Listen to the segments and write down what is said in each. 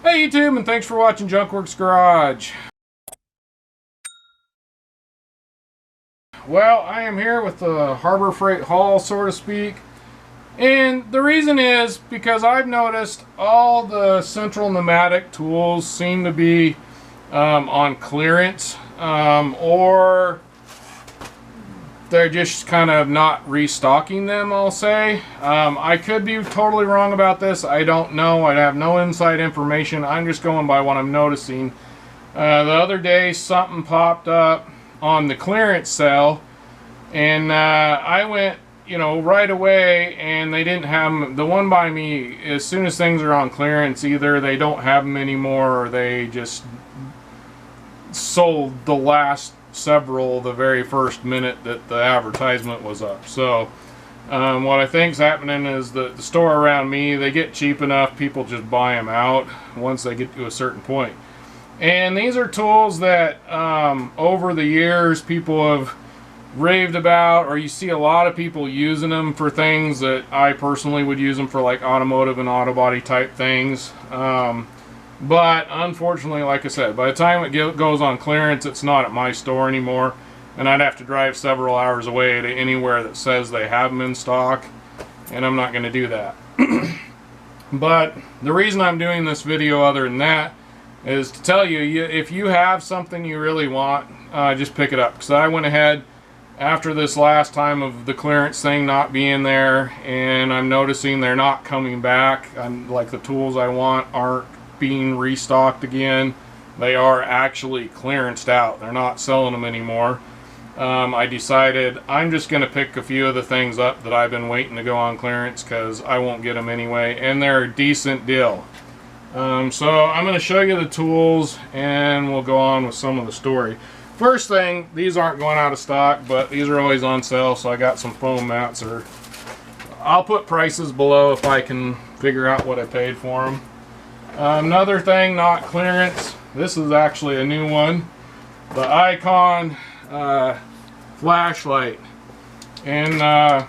Hey YouTube, and thanks for watching Junkworks Garage. Well, I am here with the Harbor Freight haul, so to speak. And the reason is because I've noticed all the central pneumatic tools seem to be on clearance, or they're just kind of not restocking them, I'll say. I could be totally wrong about this. I don't know. I have no inside information. I'm just going by what I'm noticing. The other day, something popped up on the clearance sale, and I went, right away, and they didn't have them. The one by me, as soon as things are on clearance, either they don't have them anymore, or they just sold the last several the very first minute that the advertisement was up. So what I think's happening is the store around me, they get cheap enough, people just buy them out once they get to a certain point. And these are tools that over the years people have raved about, or you see a lot of people using them for things that I personally would use them for, like automotive and auto body type things. But unfortunately, like I said, by the time it goes on clearance, it's not at my store anymore, and I'd have to drive several hours away to anywhere that says they have them in stock, and I'm not going to do that. But the reason I'm doing this video, other than that, is to tell you, if you have something you really want, just pick it up. Because I went ahead after this last time of the clearance thing not being there, and I'm noticing they're not coming back. Like the tools I want aren't being restocked again. They are actually clearanced out. They're not selling them anymore. I decided I'm just going to pick a few of the things up that I've been waiting to go on clearance, because I won't get them anyway, and they're a decent deal. So I'm going to show you the tools, and we'll go on with some of the story. First thing, these aren't going out of stock, but these are always on sale, so I got some foam mats. I'll put prices below if I can figure out what I paid for them. Another thing, not clearance, this is actually a new one, the Icon flashlight, and I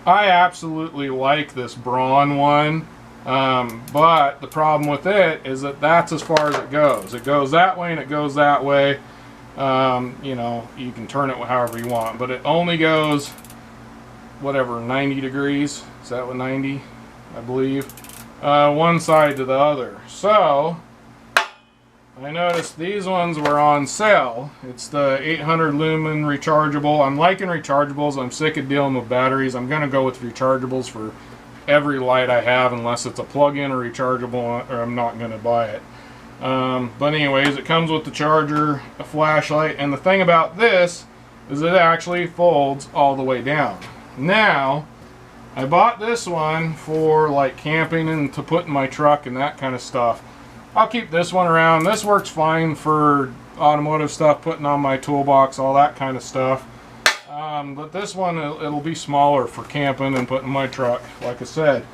absolutely like this Braun one, but the problem with it is that that's as far as it goes. It goes that way and it goes that way. You can turn it however you want, but it only goes whatever, 90 degrees. Is that what, 90? I believe. One side to the other. So I noticed these ones were on sale. It's the 800 lumen rechargeable. I'm liking rechargeables. I'm sick of dealing with batteries. I'm gonna go with rechargeables for every light I have, unless it's a plug-in or rechargeable, or I'm not gonna buy it. But anyways, it comes with the charger, a flashlight, and the thing about this is it actually folds all the way down. Now, I bought this one for like camping and to put in my truck and that kind of stuff. I'll keep this one around. This works fine for automotive stuff, putting on my toolbox, all that kind of stuff. But this one, it'll be smaller for camping and putting in my truck, like I said.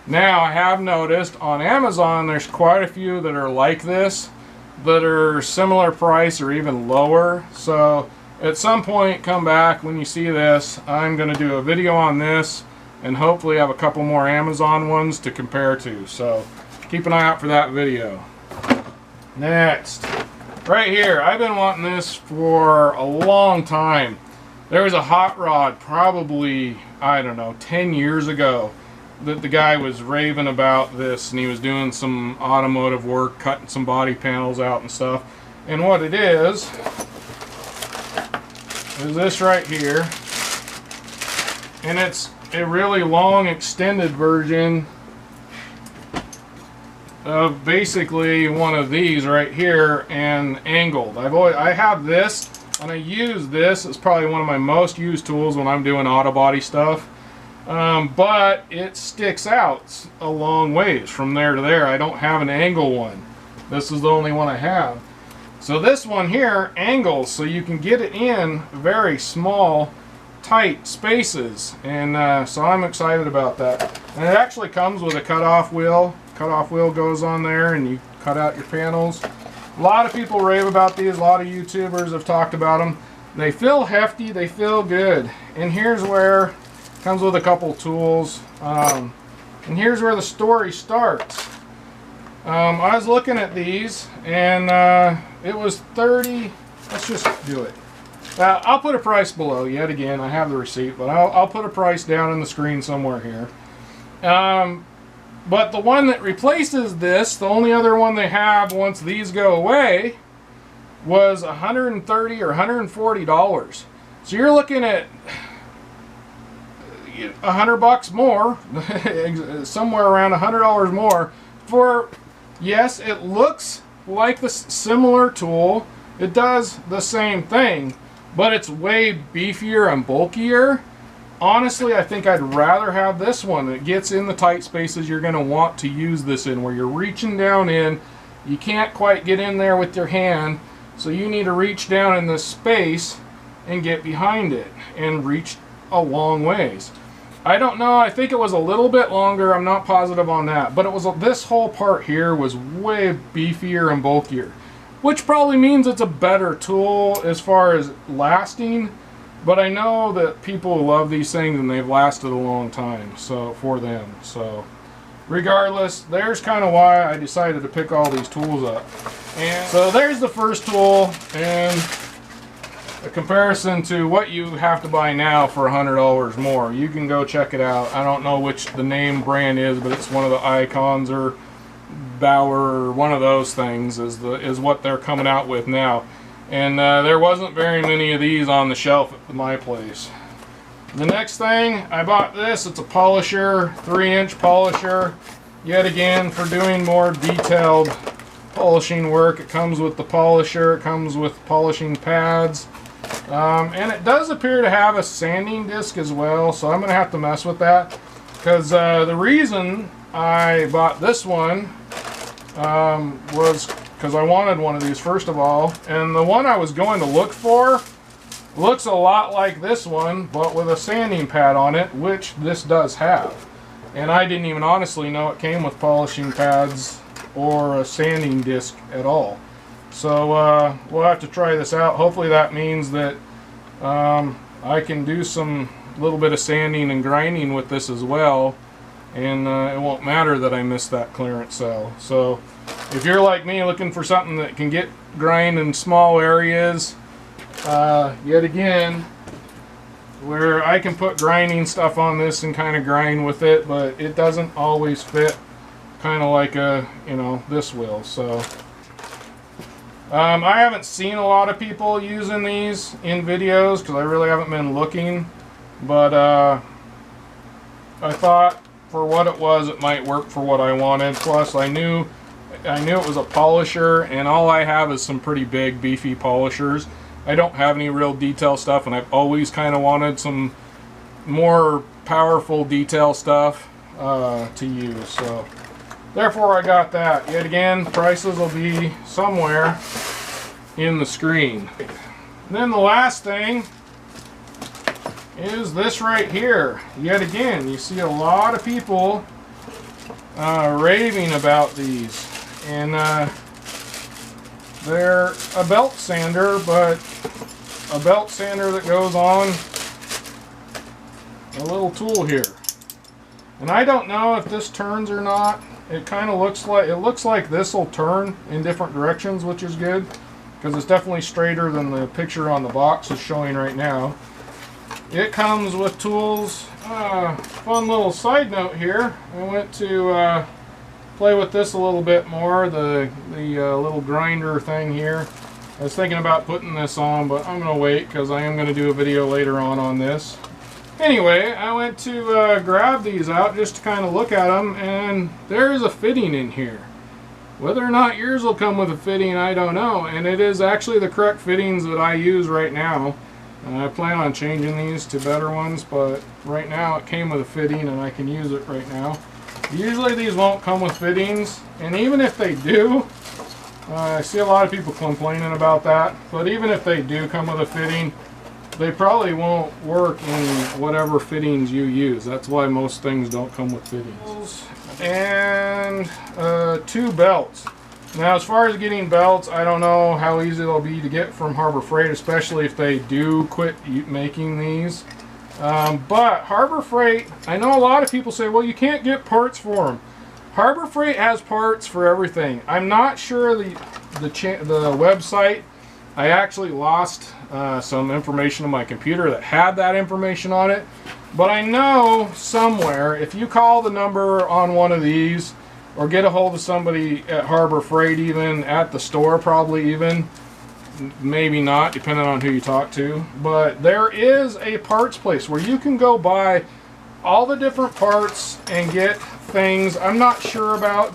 Now, I have noticed on Amazon there's quite a few that are like this, that are similar price or even lower. So at some point, come back when you see this. I'm going to do a video on this, and hopefully have a couple more Amazon ones to compare to. So keep an eye out for that video. Next, right here, I've been wanting this for a long time. There was a hot rod probably, I don't know, 10 years ago that the guy was raving about this, and he was doing some automotive work, cutting some body panels out and stuff. And what it is this right here, and it's a really long extended version of basically one of these right here, and angled. I have this, and I use this. It's probably one of my most used tools when I'm doing auto body stuff. But it sticks out a long ways from there to there. I don't have an angle one. This is the only one I have. So this one here angles, so you can get it in very small, tight spaces, and so I'm excited about that. And it actually comes with a cutoff wheel. Cutoff wheel goes on there, and you cut out your panels. A lot of people rave about these. A lot of YouTubers have talked about them. They feel hefty, they feel good. And here's where it comes with a couple tools. And here's where the story starts. I was looking at these, and it was 30. Let's just do it. I'll put a price below. Yet again, I have the receipt, but I'll put a price down on the screen somewhere here. But the one that replaces this, the only other one they have once these go away, was $130 or $140. So you're looking at $100 more, somewhere around $100 more for. Yes, it looks like the similar tool. It does the same thing, but it's way beefier and bulkier. Honestly, I think I'd rather have this one. It gets in the tight spaces you're going to want to use this in, where you're reaching down in. You can't quite get in there with your hand, so you need to reach down in this space and get behind it and reach a long ways. I don't know, I think it was a little bit longer, I'm not positive on that, but it was this whole part here was way beefier and bulkier, which probably means it's a better tool as far as lasting, but I know that people love these things and they've lasted a long time, so for them. So regardless, there's kind of why I decided to pick all these tools up. And so there's the first tool, and a comparison to what you have to buy now for $100 more. You can go check it out. I don't know which the name brand is, but it's one of the Icons or Bauer or one of those things is what they're coming out with now. And there wasn't very many of these on the shelf at my place. The next thing, I bought this. It's a polisher, 3-inch polisher. Yet again, for doing more detailed polishing work. It comes with the polisher, it comes with polishing pads. And it does appear to have a sanding disc as well, so I'm going to have to mess with that. Because the reason I bought this one was because I wanted one of these first of all. And the one I was going to look for looks a lot like this one, but with a sanding pad on it, which this does have. And I didn't even honestly know it came with polishing pads or a sanding disc at all. So we'll have to try this out. Hopefully that means that I can do some little bit of sanding and grinding with this as well, and it won't matter that I missed that clearance cell. So if you're like me looking for something that can get grind in small areas, yet again, where I can put grinding stuff on this and kind of grind with it, but it doesn't always fit, kind of like this will. So I haven't seen a lot of people using these in videos because I really haven't been looking, but I thought for what it was, it might work for what I wanted. Plus I knew it was a polisher, and all I have is some pretty big beefy polishers. I don't have any real detail stuff, and I've always kind of wanted some more powerful detail stuff to use. So therefore I got that. Yet again, prices will be somewhere in the screen. And then the last thing is this right here. Yet again, you see a lot of people raving about these. And they're a belt sander, but a belt sander that goes on a little tool here. And I don't know if this turns or not. It kind of looks like this will turn in different directions, which is good because it's definitely straighter than the picture on the box is showing right now. It comes with tools. Fun little side note here. I went to play with this a little bit more, the little grinder thing here. I was thinking about putting this on, but I'm going to wait because I am going to do a video later on this. Anyway, I went to grab these out just to kind of look at them, and there is a fitting in here. Whether or not yours will come with a fitting, I don't know, and it is actually the correct fittings that I use right now. I plan on changing these to better ones, but right now it came with a fitting and I can use it right now. Usually these won't come with fittings, and even if they do, I see a lot of people complaining about that, but even if they do come with a fitting, they probably won't work in whatever fittings you use. That's why most things don't come with fittings. And 2 belts. Now, as far as getting belts, I don't know how easy they'll be to get from Harbor Freight, especially if they do quit making these. But Harbor Freight, I know a lot of people say, well, you can't get parts for them. Harbor Freight has parts for everything. I'm not sure the website. I actually lost some information on my computer that had that information on it. But I know somewhere, if you call the number on one of these, or get a hold of somebody at Harbor Freight, even at the store, probably even, maybe not, depending on who you talk to. But there is a parts place where you can go buy all the different parts and get things. I'm not sure about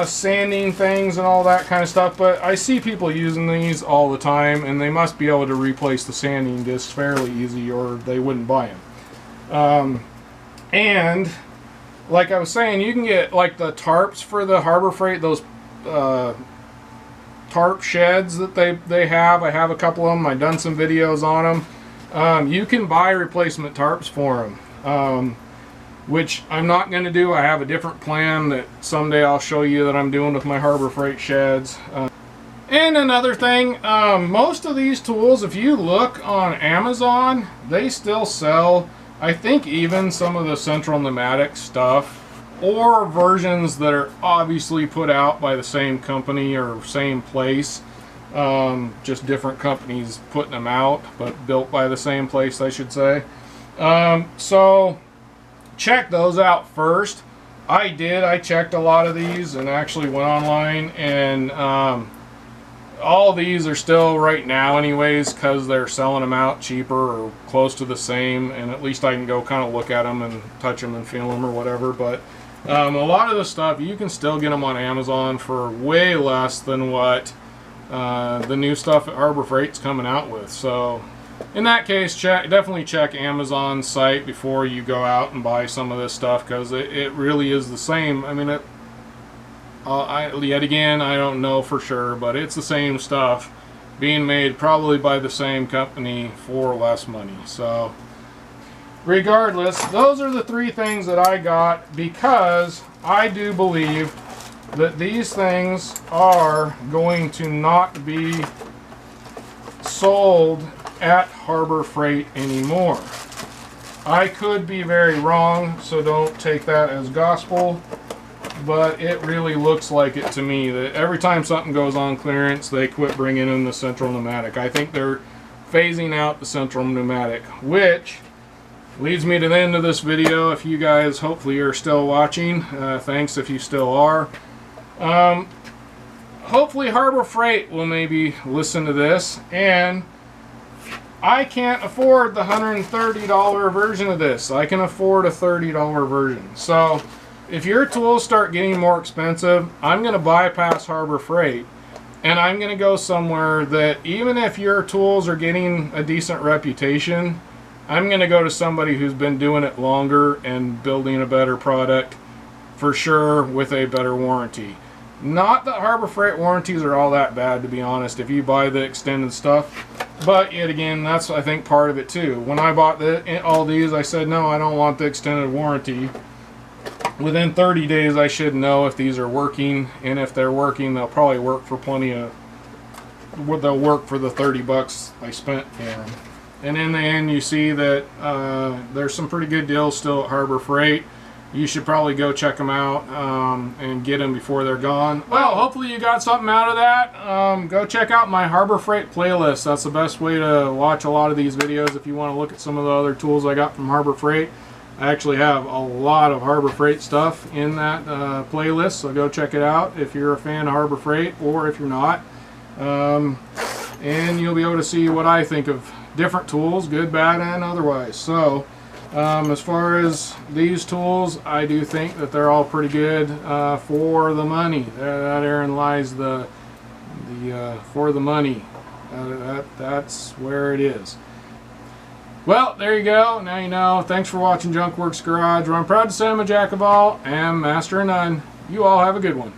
sanding things and all that kind of stuff, but I see people using these all the time, and they must be able to replace the sanding discs fairly easy, or they wouldn't buy them. And like I was saying, you can get like the tarps for the Harbor Freight, those tarp sheds that they have. I have a couple of them. I've done some videos on them. You can buy replacement tarps for them. Which I'm not going to do. I have a different plan that someday I'll show you that I'm doing with my Harbor Freight sheds. And another thing, most of these tools, if you look on Amazon, they still sell, I think, even some of the Central Pneumatic stuff, or versions that are obviously put out by the same company or same place. Just different companies putting them out, but built by the same place, I should say. So check those out first. I checked a lot of these and actually went online, and all these are still right now anyways, because they're selling them out cheaper or close to the same, and at least I can go kind of look at them and touch them and feel them or whatever. But a lot of the stuff you can still get them on Amazon for way less than what the new stuff at Harbor Freight's coming out with. So in that case, definitely check Amazon's site before you go out and buy some of this stuff, because it really is the same. I mean, yet again, I don't know for sure, but it's the same stuff being made probably by the same company for less money. So regardless, those are the three things that I got, because I do believe that these things are going to not be sold at Harbor Freight anymore. I could be very wrong, so don't take that as gospel, but it really looks like it to me that every time something goes on clearance, they quit bringing in the Central Pneumatic. I think they're phasing out the Central Pneumatic, which leads me to the end of this video. If you guys hopefully are still watching, thanks if you still are. Hopefully Harbor Freight will maybe listen to this, and I can't afford the $130 version of this. I can afford a $30 version. So if your tools start getting more expensive, I'm going to bypass Harbor Freight, and I'm going to go somewhere that, even if your tools are getting a decent reputation, I'm going to go to somebody who's been doing it longer and building a better product for sure, with a better warranty. Not that Harbor Freight warranties are all that bad, to be honest, if you buy the extended stuff. But yet again, that's, I think, part of it too. When I bought all these, I said, no, I don't want the extended warranty. Within 30 days, I should know if these are working, and if they're working, they'll probably work for they'll work for the 30 bucks I spent for them. And in the end, you see that there's some pretty good deals still at Harbor Freight. You should probably go check them out and get them before they're gone. Well, hopefully you got something out of that. Go check out my Harbor Freight playlist. That's the best way to watch a lot of these videos if you want to look at some of the other tools I got from Harbor Freight. I actually have a lot of Harbor Freight stuff in that playlist, so go check it out if you're a fan of Harbor Freight, or if you're not. And you'll be able to see what I think of different tools, good, bad, and otherwise. So as far as these tools, I do think that they're all pretty good for the money. Therein lies the for the money. That's where it is. Well, there you go. Now you know. Thanks for watching Junk Works Garage, where I'm proud to say I'm a jack of all and master of none. You all have a good one.